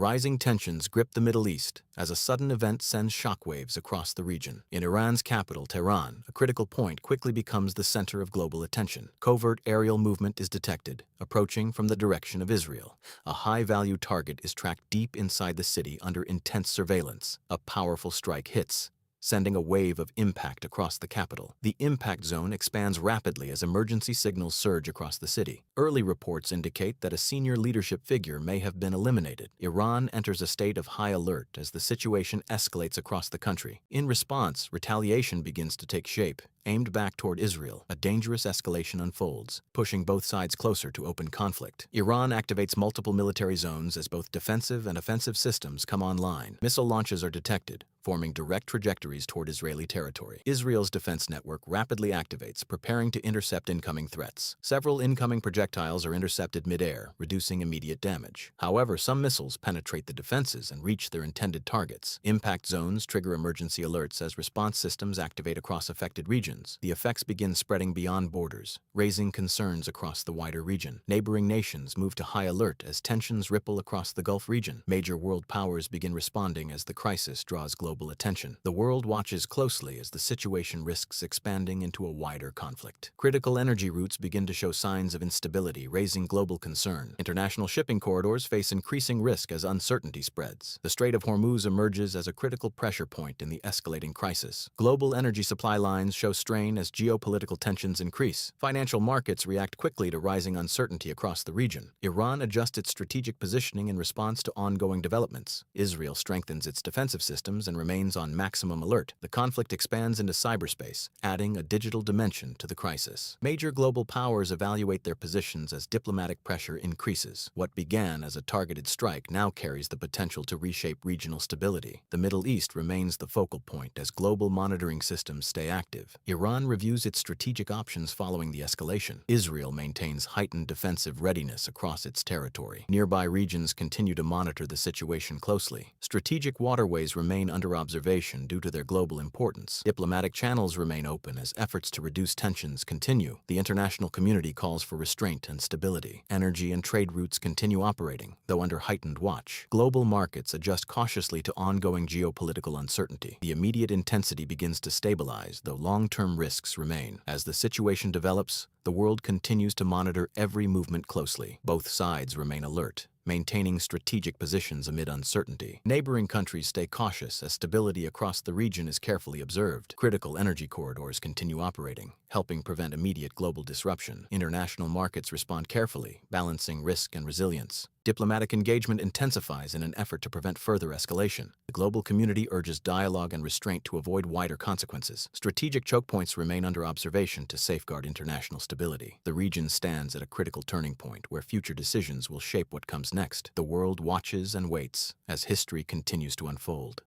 Rising tensions grip the Middle East as a sudden event sends shockwaves across the region. In Iran's capital, Tehran, a critical point quickly becomes the center of global attention. Covert aerial movement is detected, approaching from the direction of Israel. A high-value target is tracked deep inside the city under intense surveillance. A powerful strike hits, sending a wave of impact across the capital. The impact zone expands rapidly as emergency signals surge across the city. Early reports indicate that a senior leadership figure may have been eliminated. Iran enters a state of high alert as the situation escalates across the country. In response, retaliation begins to take shape. Aimed back toward Israel, a dangerous escalation unfolds, pushing both sides closer to open conflict. Iran activates multiple military zones as both defensive and offensive systems come online. Missile launches are detected, forming direct trajectories toward Israeli territory. Israel's defense network rapidly activates, preparing to intercept incoming threats. Several incoming projectiles are intercepted mid-air, reducing immediate damage. However, some missiles penetrate the defenses and reach their intended targets. Impact zones trigger emergency alerts as response systems activate across affected regions. The effects begin spreading beyond borders, raising concerns across the wider region. Neighboring nations move to high alert as tensions ripple across the Gulf region. Major world powers begin responding as the crisis draws global attention. The world watches closely as the situation risks expanding into a wider conflict. Critical energy routes begin to show signs of instability, raising global concern. International shipping corridors face increasing risk as uncertainty spreads. The Strait of Hormuz emerges as a critical pressure point in the escalating crisis. Global energy supply lines show strain as geopolitical tensions increase. Financial markets react quickly to rising uncertainty across the region. Iran adjusts its strategic positioning in response to ongoing developments. Israel strengthens its defensive systems and remains on maximum alert. The conflict expands into cyberspace, adding a digital dimension to the crisis. Major global powers evaluate their positions as diplomatic pressure increases. What began as a targeted strike now carries the potential to reshape regional stability. The Middle East remains the focal point as global monitoring systems stay active. Iran reviews its strategic options following the escalation. Israel maintains heightened defensive readiness across its territory. Nearby regions continue to monitor the situation closely. Strategic waterways remain under observation due to their global importance. Diplomatic channels remain open as efforts to reduce tensions continue. The international community calls for restraint and stability. Energy and trade routes continue operating, though under heightened watch. Global markets adjust cautiously to ongoing geopolitical uncertainty. The immediate intensity begins to stabilize, though long-term risks remain. As the situation develops, the world continues to monitor every movement closely. Both sides remain alert, maintaining strategic positions amid uncertainty. Neighboring countries stay cautious as stability across the region is carefully observed. Critical energy corridors continue operating, helping prevent immediate global disruption. International markets respond carefully, balancing risk and resilience. Diplomatic engagement intensifies in an effort to prevent further escalation. The global community urges dialogue and restraint to avoid wider consequences. Strategic choke points remain under observation to safeguard international stability. The region stands at a critical turning point where future decisions will shape what comes next. The world watches and waits as history continues to unfold.